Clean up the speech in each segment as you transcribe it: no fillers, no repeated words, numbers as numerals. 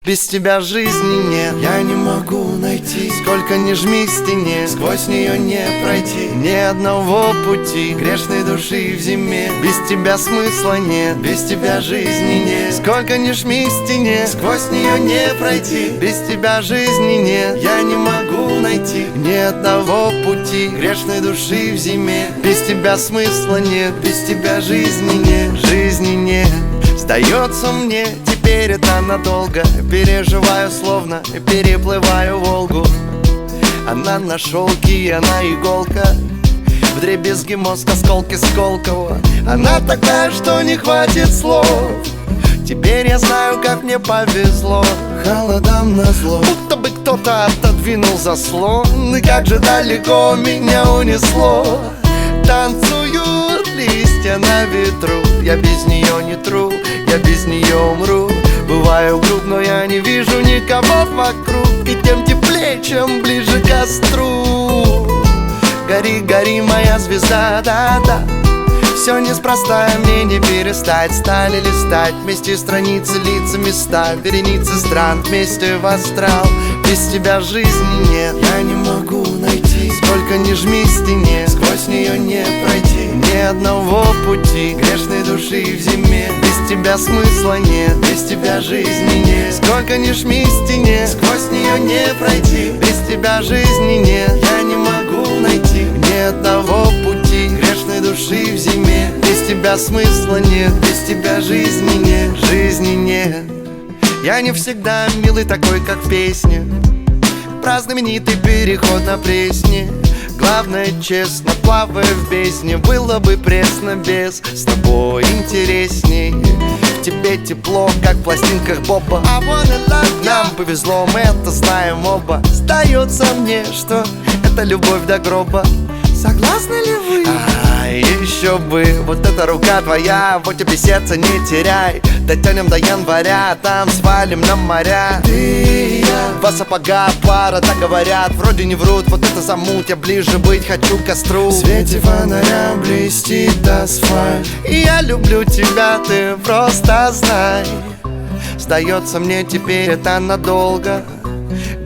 Без тебя жизни нет, я не могу найти. Сколько ни жми к стене, сквозь нее не пройти. Ни одного пути, грешной души в зиме. Без тебя смысла нет, без тебя жизни нет. Сколько ни жми к стене, сквозь нее не пройти. Без тебя жизни нет, я не могу найти. Ни одного пути, грешной души в зиме. Без тебя смысла нет, без тебя жизни нет. Жизни нет. Сдается мне, теперь это надолго. Переживаю, словно переплываю Волгу. Она на шелке, она иголка. Вдребезги мозг, осколки Сколково. Она такая, что не хватит слов. Теперь я знаю, как мне повезло. Холодам назло, будто бы кто-то отодвинул заслон. И как же далеко меня унесло. Танцуют листья на ветру. Я без нее не тру, я без нее умру. Бываю груб, но я не вижу никого вокруг. И тем теплее, чем ближе к костру. Гори, гори, моя звезда, да-да. Все неспроста, мне не перестать. Стали листать вместе страницы, лица, места. Вереницы стран вместе в астрал. Без тебя жизни нет, я не могу найти. Сколько ни жми к стене, сквозь нее не пройти. Ни одного пути, грешной души в зиме. Без тебя смысла нет, без тебя жизни нет. Сколько ни жми к стене, сквозь нее не пройти. Без тебя жизни нет, я не могу найти. Ни одного пути, грешной души в зиме. Без тебя смысла нет, без тебя жизни нет. Жизни нет. Я не всегда милый такой, как в песне. Про знаменитый переход на Пресне. Главное, честно, плавая в бездне. Было бы пресно без, с тобой интересней. В тебе тепло, как в пластинках Боба. Нам повезло, мы это знаем оба. Сдается мне, что это любовь до гроба. Согласны ли вы? Еще бы, вот эта рука твоя, вот тебе сердце не теряй. Дотянем до января, там свалим на моря. Ты и я, два сапога, пара, так говорят. Вроде не врут, вот это замут, я ближе быть хочу к костру. В свете фонаря блестит асфальт. И я люблю тебя, ты просто знай. Сдается мне теперь это надолго.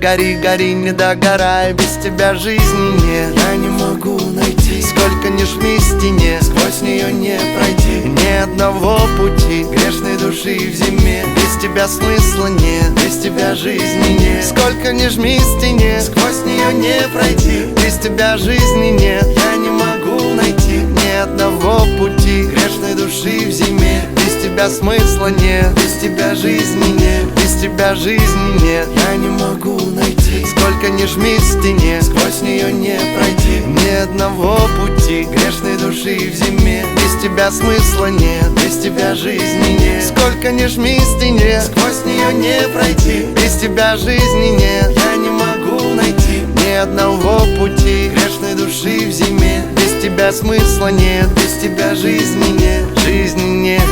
Гори, гори, не догорай, без тебя жизни нет. Я не могу найти. Сколько ни жми к стене, сквозь нее не пройти. Ни одного пути, грешной души в зиме. Без тебя смысла нет, без тебя жизни нет. Сколько ни жми к стене, сквозь нее не пройти. Без тебя жизни нет, я не могу найти. Ни одного пути, грешной души в зиме. Без тебя смысла нет, без тебя жизни нет. Без тебя жизни нет, я не могу найти. Сколько ни жми к стене, сквозь нее не пройти. Ни одного пути, грешной души в зиме. Без тебя смысла нет, без тебя жизни нет. Сколько ни жми к стене, сквозь нее не пройти. Без тебя жизни нет, я не могу найти. Ни одного пути, грешной души в зиме. Без тебя смысла нет, без тебя жизни нет. Жизни нет.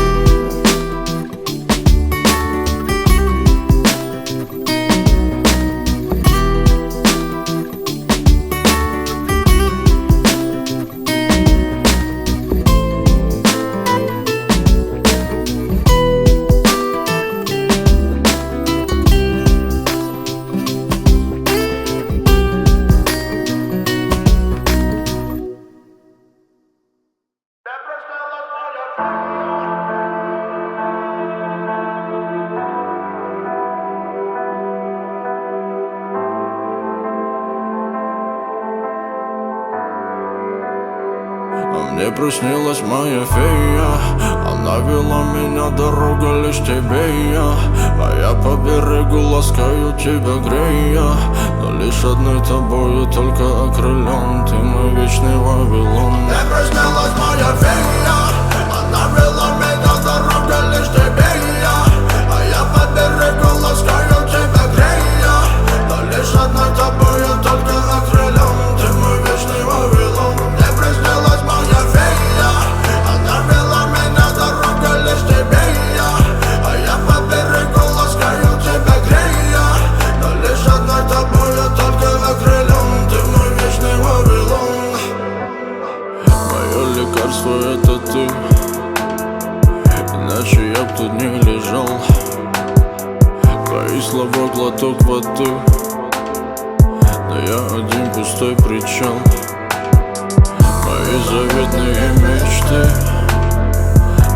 Мне приснилась моя фея. Она вела меня, дорога лишь тебе я. А я по берегу ласкаю тебя, грея. Но лишь одной тобою только окрылен. Ты мой вечный Вавилон. Мне приснилась моя фея. Она вела меня, дорога лишь тебе я. А я по берегу ласкаю тебя, грея. Но лишь одной тобою только окрылен. Ты мой вечный Вавилон. Мне приснилась моя фея. Она вела меня, дорога лишь тебе я. А я по берегу ласкаю тебя, грея. Но лишь одной тобою только окрылен. Ты мой вечный Вавилон. Мое лекарство это ты. слова глоток воды, но я один пустой причал. Мои заветные мечты,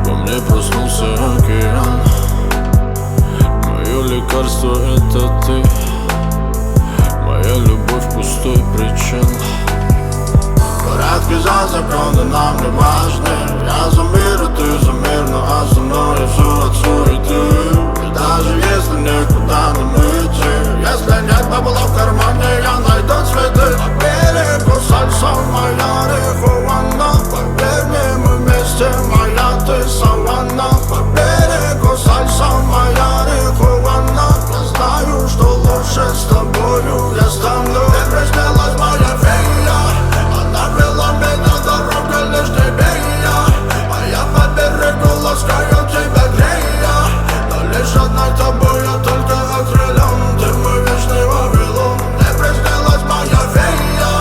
во мне проснулся океан. Мое лекарство это ты, моя любовь пустой причал. Порядки за законы нам не важны. Я за мир, и ты за мир, ну а за мной я всю от суеты. И даже если никуда не идти, если нет бабла в кармане, я найду цветы. На берегу сальса моя рихуана. Поверь мне, мы вместе, моя ты саванна. По берегу сальса моя рихуана. Я знаю, что лучше с тобою я стану. Ты приснилась моя фея, она вела меня дорога лишь тебе и я. А я по берегу ласкаю тебя, грея. Но лишь одной тобой я только окрылен. Ты мой вечный Вавилон. Ты приснилась моя фея,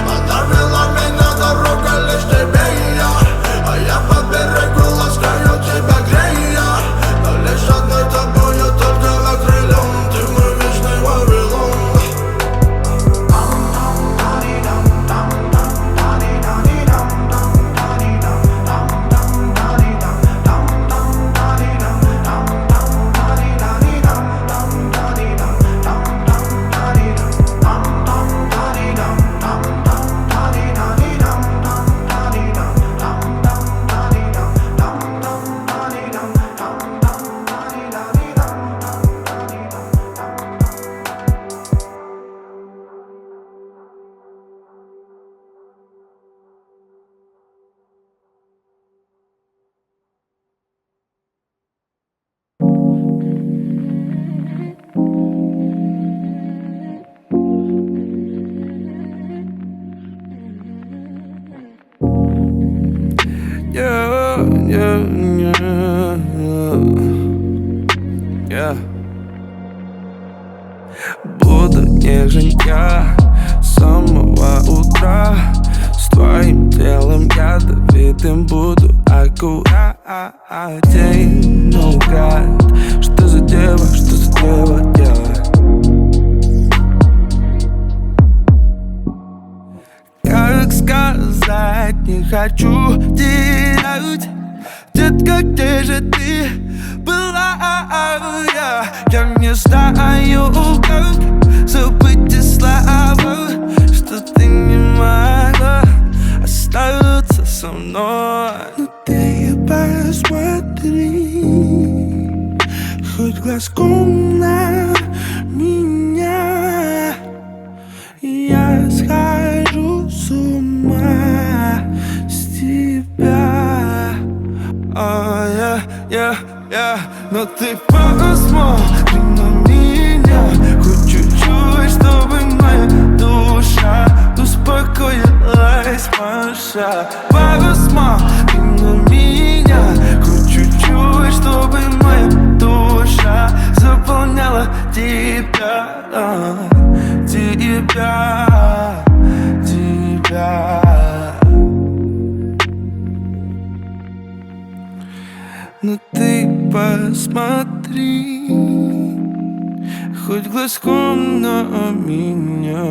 она вела меня дорога лишь тебе и я. А я по берегу ласкаю тебя, грея. Но лишь одной тобой я только окрылен. Ты мой вечный Вавилон. Буду нежен я с самого утра. С твоим телом я давитым буду аккуратен. Наугад, что за дева, я. Как сказать, не хочу терять. Детка, где же ты была? Я не знаю, как забыть те слова, что ты не могла остаться со мной. Но ты посмотри хоть глазком на меня. Я схожу с ума с тебя. Но ты посмотри на меня хоть чуть-чуть, чтобы моя душа успокоилась, Маша. Посмотри на меня хоть чуть-чуть, чтобы моя душа заполняла тебя. Но ты посмотри хоть глазком на меня.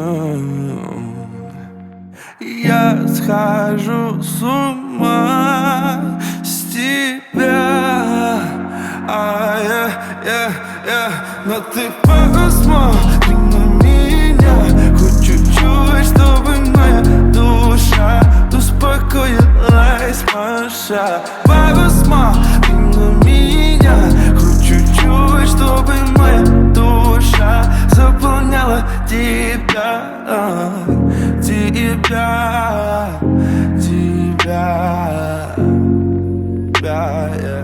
Я схожу с ума с тебя. Но ты посмотри на меня хоть чуть-чуть, чтобы моя душа успокоилась, Маша. Посмотри на меня хоть чуть-чуть, чтобы моя душа заполняла тебя. Yeah.